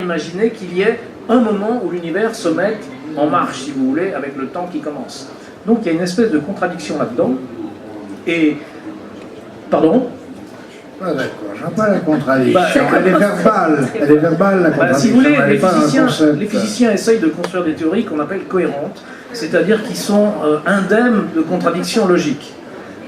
imaginer qu'il y ait un moment où l'univers se mette en marche, si vous voulez, avec le temps qui commence. Donc il y a une espèce de contradiction là-dedans. Et... Pardon ? Ah d'accord, je vois pas la contradiction. Elle est verbale la contradiction. Si vous voulez, les physiciens essayent de construire des théories qu'on appelle cohérentes, c'est-à-dire qui sont indemnes de contradictions logiques.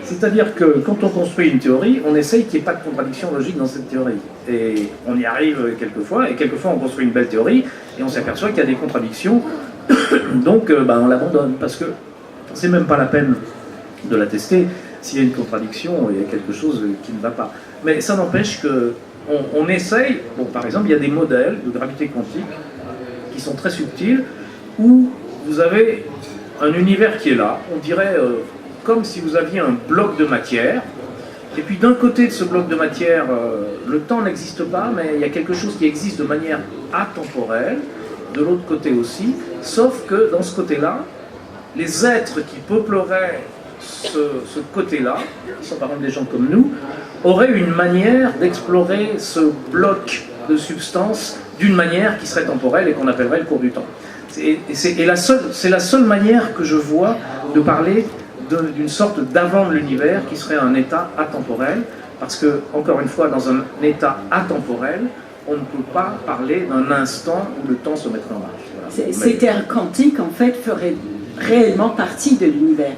C'est-à-dire que quand on construit une théorie, on essaye qu'il n'y ait pas de contradiction logique dans cette théorie. Et on y arrive quelquefois, et quelquefois on construit une belle théorie, et on s'aperçoit qu'il y a des contradictions, donc on l'abandonne, parce que c'est même pas la peine de la tester. S'il y a une contradiction, il y a quelque chose qui ne va pas. Mais ça n'empêche qu'on essaye, bon, par exemple, il y a des modèles de gravité quantique qui sont très subtils, où vous avez un univers qui est là, on dirait comme si vous aviez un bloc de matière, et puis d'un côté de ce bloc de matière, le temps n'existe pas, mais il y a quelque chose qui existe de manière atemporelle, de l'autre côté aussi, sauf que dans ce côté-là, les êtres qui peupleraient ce côté-là, qui sont par exemple des gens comme nous, auraient une manière d'explorer ce bloc de substance d'une manière qui serait temporelle et qu'on appellerait le cours du temps. C'est la seule manière que je vois de parler d'une sorte d'avant de l'univers qui serait un état atemporel, parce que, encore une fois, dans un état atemporel, on ne peut pas parler d'un instant où le temps se mettrait en marche. Voilà. Ces terres quantiques, en fait, feraient réellement partie de l'univers.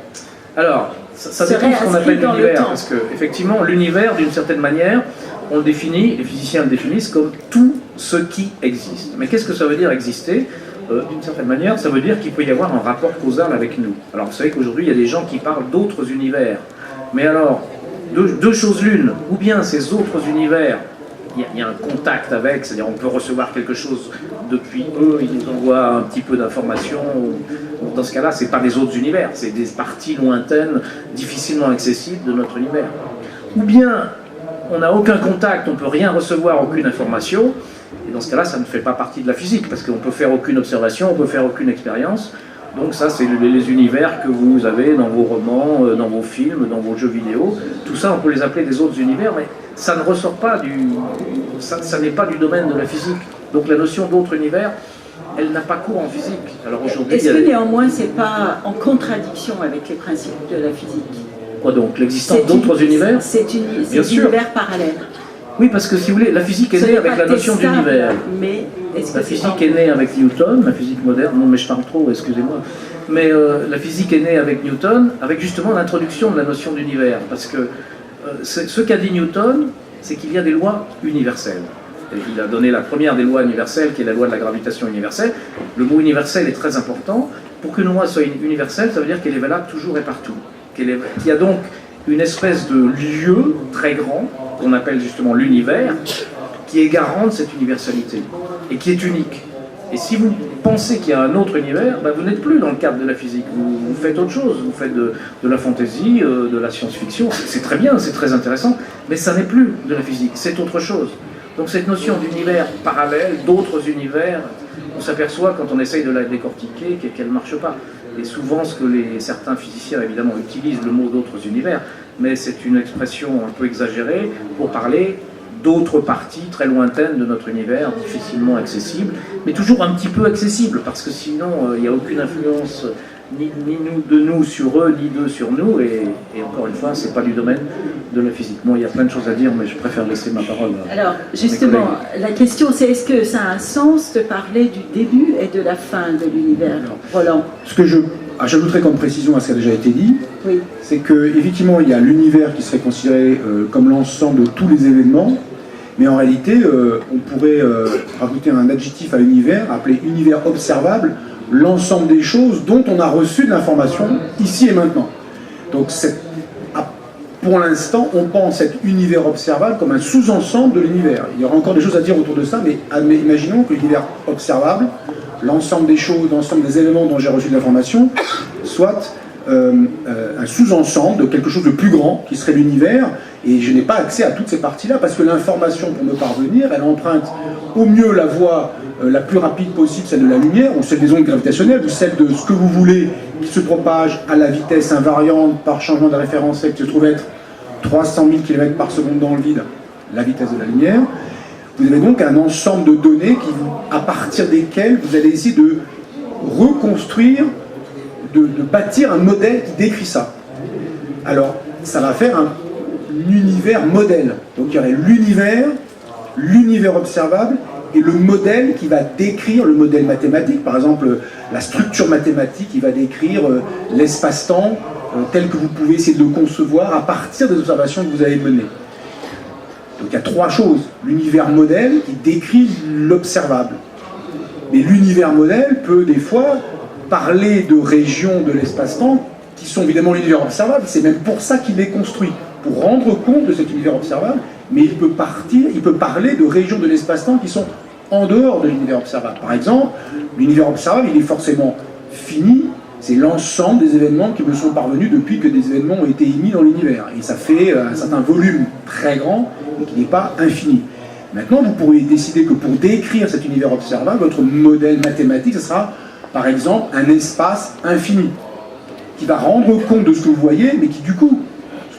Alors, ça dépend de ce qu'on appelle l'univers, parce que, effectivement, l'univers, d'une certaine manière, on le définit, les physiciens le définissent comme tout ce qui existe. Mais qu'est-ce que ça veut dire exister ? D'une certaine manière, ça veut dire qu'il peut y avoir un rapport causal avec nous. Alors, vous savez qu'aujourd'hui, il y a des gens qui parlent d'autres univers. Mais alors, deux choses l'une, ou bien ces autres univers, il y a un contact avec, c'est-à-dire on peut recevoir quelque chose depuis eux, ils nous envoient un petit peu d'informations. Dans ce cas-là, ce n'est pas des autres univers, c'est des parties lointaines, difficilement accessibles de notre univers. Ou bien, on n'a aucun contact, on ne peut rien recevoir, aucune information, et dans ce cas-là, ça ne fait pas partie de la physique, parce qu'on ne peut faire aucune observation, on ne peut faire aucune expérience. Donc ça, c'est les univers que vous avez dans vos romans, dans vos films, dans vos jeux vidéo. Tout ça, on peut les appeler des autres univers, mais ça ne ressort pas ça n'est pas du domaine de la physique. Donc la notion d'autre univers, elle n'a pas cours en physique. Alors aujourd'hui, est-ce que néanmoins, c'est pas en contradiction avec les principes de la physique ? Quoi donc ? L'existence d'autres univers ? C'est un univers parallèle. Oui, parce que si vous voulez, la physique est née avec la notion d'univers. Mais la physique est née avec Newton, la physique moderne, non mais je parle trop, excusez-moi. Mais la physique est née avec Newton, avec justement l'introduction de la notion d'univers. Parce que ce qu'a dit Newton, c'est qu'il y a des lois universelles. Et il a donné la première des lois universelles, qui est la loi de la gravitation universelle. Le mot universel est très important. Pour qu'une loi soit universelle, ça veut dire qu'elle est valable toujours et partout. Qu'il y a donc une espèce de lieu très grand, qu'on appelle justement l'univers, qui est garant de cette universalité, et qui est unique. Et si vous pensez qu'il y a un autre univers, vous n'êtes plus dans le cadre de la physique, vous faites autre chose, vous faites de la fantaisie, de la science-fiction, c'est très bien, c'est très intéressant, mais ça n'est plus de la physique, c'est autre chose. Donc cette notion d'univers parallèle, d'autres univers, on s'aperçoit quand on essaye de la décortiquer qu'elle ne marche pas. Et souvent, ce que certains physiciens, évidemment, utilisent le mot d'autres univers, mais c'est une expression un peu exagérée pour parler d'autres parties très lointaines de notre univers, difficilement accessibles, mais toujours un petit peu accessibles, parce que sinon, il n'y a aucune influence ni de nous sur eux, ni d'eux sur nous, et encore une fois, ce n'est pas du domaine de la physique. Bon, il y a plein de choses à dire, mais je préfère laisser ma parole à Alors, justement, la question, c'est est-ce que ça a un sens de parler du début et de la fin de l'univers, Roland ? Ce que j'ajouterais comme précision à ce qui a déjà été dit, oui, c'est qu'effectivement, il y a l'univers qui serait considéré comme l'ensemble de tous les événements, mais en réalité, on pourrait rajouter un adjectif à l'univers, appeler univers observable, l'ensemble des choses dont on a reçu de l'information ici et maintenant. Donc, pour l'instant, on pense cet univers observable comme un sous-ensemble de l'univers. Il y aura encore des choses à dire autour de ça, mais imaginons que l'univers observable, l'ensemble des choses, l'ensemble des éléments dont j'ai reçu de l'information, soit un sous-ensemble de quelque chose de plus grand, qui serait l'univers, et je n'ai pas accès à toutes ces parties-là, parce que l'information, pour me parvenir, elle emprunte au mieux la voie la plus rapide possible, celle de la lumière, ou celle des ondes gravitationnelles, ou celle de ce que vous voulez, qui se propage à la vitesse invariante par changement de référentiel, qui se trouve être 300 000 km par seconde dans le vide, la vitesse de la lumière. Vous avez donc un ensemble de données à partir desquelles vous allez essayer de reconstruire, de bâtir un modèle qui décrit ça. Alors, ça va faire un univers modèle. Donc il y aurait l'univers observable, et le modèle qui va décrire le modèle mathématique. Par exemple, la structure mathématique qui va décrire l'espace-temps tel que vous pouvez essayer de le concevoir à partir des observations que vous avez menées. Donc il y a trois choses. L'univers modèle qui décrit l'observable. Mais l'univers modèle peut des fois parler de régions de l'espace-temps qui sont évidemment l'univers observable. C'est même pour ça qu'il est construit, pour rendre compte de cet univers observable. Mais il peut parler de régions de l'espace-temps qui sont en dehors de l'univers observable. Par exemple, l'univers observable, il est forcément fini, c'est l'ensemble des événements qui me sont parvenus depuis que des événements ont été émis dans l'univers. Et ça fait un certain volume très grand, et qui n'est pas infini. Maintenant, vous pourriez décider que pour décrire cet univers observable, votre modèle mathématique, ce sera, par exemple, un espace infini, qui va rendre compte de ce que vous voyez, mais qui, du coup,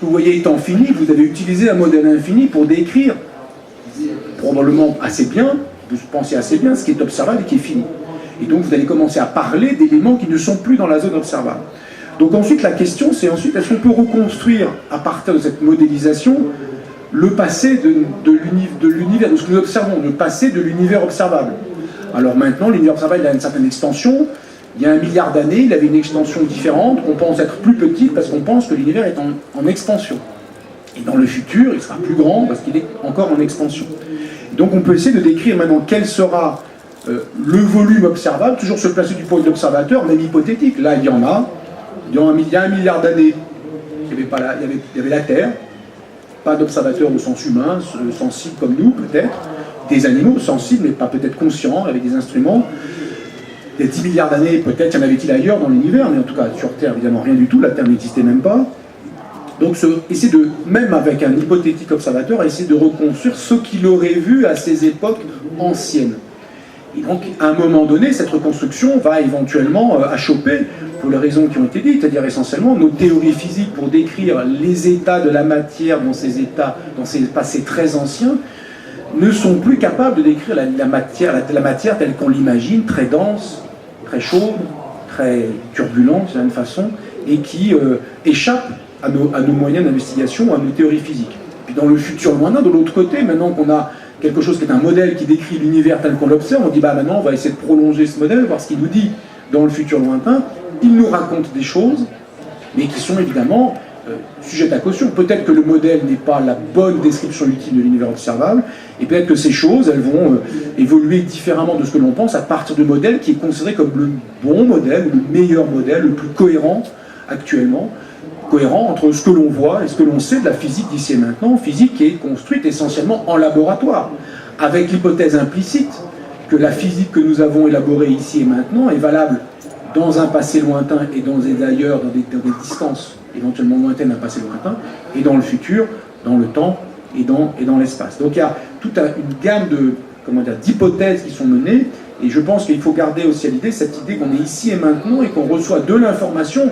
vous voyez étant fini, vous avez utilisé un modèle infini pour décrire probablement assez bien, vous pensez assez bien, ce qui est observable et qui est fini. Et donc vous allez commencer à parler d'éléments qui ne sont plus dans la zone observable. Donc ensuite la question c'est est-ce qu'on peut reconstruire à partir de cette modélisation le passé de l'univers, de ce que nous observons, le passé de l'univers observable. Alors maintenant l'univers observable il a une certaine extension. Il y a 1 milliard d'années, il avait une extension différente, on pense être plus petit parce qu'on pense que l'univers est en expansion. Et dans le futur, il sera plus grand parce qu'il est encore en expansion. Donc on peut essayer de décrire maintenant quel sera le volume observable, toujours se placer du point de l'observateur, même hypothétique. Là, il y en a. Il y a 1 milliard d'années, il y avait la Terre, pas d'observateurs au sens humain, sensibles comme nous peut-être, des animaux sensibles mais pas peut-être conscients, avec des instruments. Il y a 10 milliards d'années, peut-être y en avait-il ailleurs dans l'univers, mais en tout cas sur Terre, évidemment rien du tout, la Terre n'existait même pas. Donc essayer de, même avec un hypothétique observateur, essayer de reconstruire ce qu'il aurait vu à ces époques anciennes. Et donc, à un moment donné, cette reconstruction va éventuellement achoper, pour les raisons qui ont été dites, c'est-à-dire essentiellement nos théories physiques pour décrire les états de la matière dans ces passés très anciens, ne sont plus capables de décrire la matière telle qu'on l'imagine, très dense, très chaude, très turbulente d'une façon, et qui échappe à nos moyens d'investigation, à nos théories physiques. Puis dans le futur lointain, de l'autre côté, maintenant qu'on a quelque chose qui est un modèle qui décrit l'univers tel qu'on l'observe, on dit maintenant on va essayer de prolonger ce modèle, voir ce qu'il nous dit dans le futur lointain. Il nous raconte des choses, mais qui sont évidemment sujettes à caution. Peut-être que le modèle n'est pas la bonne description ultime de l'univers observable, et peut-être que ces choses, elles vont évoluer différemment de ce que l'on pense à partir de modèles qui est considéré comme le bon modèle, le meilleur modèle, le plus cohérent actuellement, cohérent entre ce que l'on voit et ce que l'on sait de la physique d'ici et maintenant, physique qui est construite essentiellement en laboratoire, avec l'hypothèse implicite que la physique que nous avons élaborée ici et maintenant est valable dans un passé lointain et d'ailleurs dans des distances éventuellement lointaines d'un passé lointain, et dans le futur, dans le temps et dans l'espace. Donc il y a toute une gamme d'hypothèses qui sont menées, et je pense qu'il faut garder aussi à l'idée cette idée qu'on est ici et maintenant et qu'on reçoit de l'information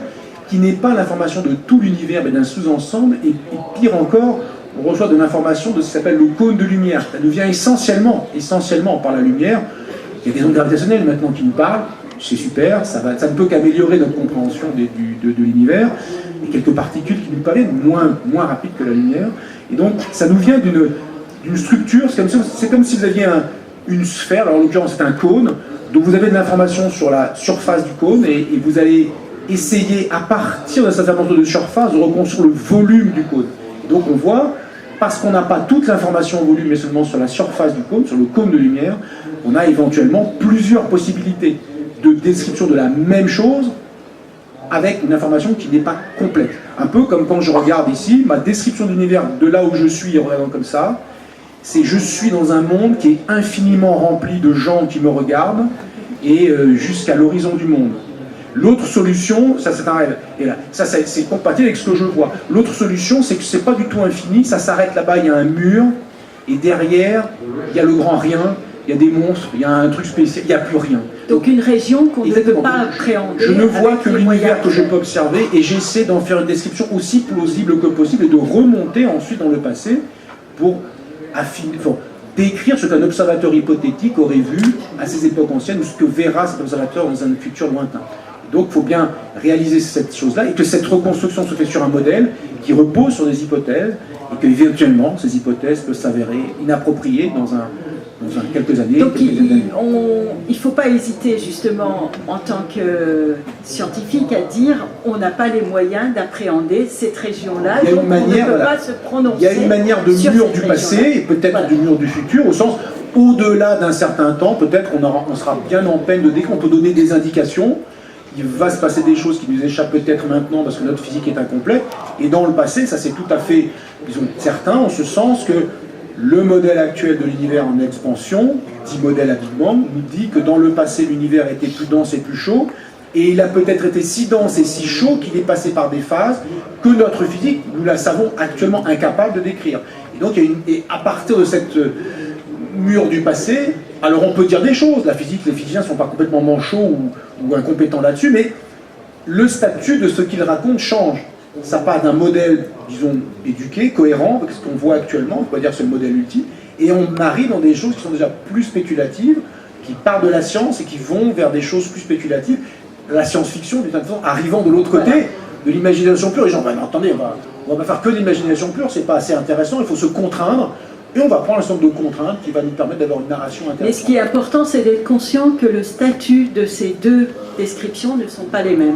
qui n'est pas l'information de tout l'univers, mais d'un sous-ensemble, et pire encore, on reçoit de l'information de ce qui s'appelle le cône de lumière. Ça nous vient essentiellement par la lumière. Il y a des ondes gravitationnelles maintenant qui nous parlent, c'est super, ça ne peut qu'améliorer notre compréhension de l'univers, et quelques particules qui nous parlent moins rapides que la lumière. Et donc, ça nous vient d'une structure, c'est comme si vous aviez une sphère, alors en l'occurrence c'est un cône, donc vous avez de l'information sur la surface du cône, et vous allez essayer, à partir de cette information de surface, de reconstruire le volume du cône. Et donc on voit, parce qu'on n'a pas toute l'information au volume, mais seulement sur la surface du cône, sur le cône de lumière, on a éventuellement plusieurs possibilités de description de la même chose, avec une information qui n'est pas complète. Un peu comme quand je regarde ici, ma description de l'univers de là où je suis, en regardant comme ça, c'est je suis dans un monde qui est infiniment rempli de gens qui me regardent, et jusqu'à l'horizon du monde. L'autre solution, ça c'est un rêve, et là, ça c'est compatible avec ce que je vois. L'autre solution, c'est que c'est pas du tout infini, ça s'arrête là-bas, il y a un mur, et derrière, il y a le grand rien, il y a des monstres, il y a un truc spécial, il n'y a plus rien. Donc une région qu'on ne peut pas appréhender. Je ne vois que l'univers que je peux observer, et j'essaie d'en faire une description aussi plausible que possible, et de remonter ensuite dans le passé pour décrire ce qu'un observateur hypothétique aurait vu à ces époques anciennes ou ce que verra cet observateur dans un futur lointain. Donc il faut bien réaliser cette chose-là et que cette reconstruction se fait sur un modèle qui repose sur des hypothèses et qu'éventuellement ces hypothèses peuvent s'avérer inappropriées dans quelques années. Donc il ne faut pas hésiter justement en tant que scientifique à dire on n'a pas les moyens d'appréhender cette région-là, donc on ne peut pas se prononcer. Il y a une manière de mur du passé et peut-être du mur du futur, au sens au-delà d'un certain temps, peut-être on sera bien en peine de décrire, on peut donner des indications. Il va se passer des choses qui nous échappent peut-être maintenant parce que notre physique est incomplète. Et dans le passé, ça c'est tout à fait, disons, certain, en ce sens que le modèle actuel de l'univers en expansion, dit modèle à Big Bang, nous dit que dans le passé, l'univers était plus dense et plus chaud. Et il a peut-être été si dense et si chaud qu'il est passé par des phases que notre physique, nous la savons actuellement incapable de décrire. Et donc, et à partir de cette mur du passé, alors on peut dire des choses, la physique, les physiciens ne sont pas complètement manchots ou incompétents là-dessus, mais le statut de ce qu'ils racontent change. Ça part d'un modèle, disons, éduqué, cohérent, avec ce qu'on voit actuellement, on peut dire que c'est le modèle ultime, et on arrive dans des choses qui sont déjà plus spéculatives, qui partent de la science et qui vont vers des choses plus spéculatives. La science-fiction, d'une certaine façon, arrivant de l'autre côté, de l'imagination pure, les gens, non, attendez, on va pas faire que de l'imagination pure, c'est pas assez intéressant, il faut se contraindre. Et on va prendre un certain nombre de contraintes qui va nous permettre d'avoir une narration intéressante. Mais ce qui est important, c'est d'être conscient que le statut de ces deux descriptions ne sont pas les mêmes.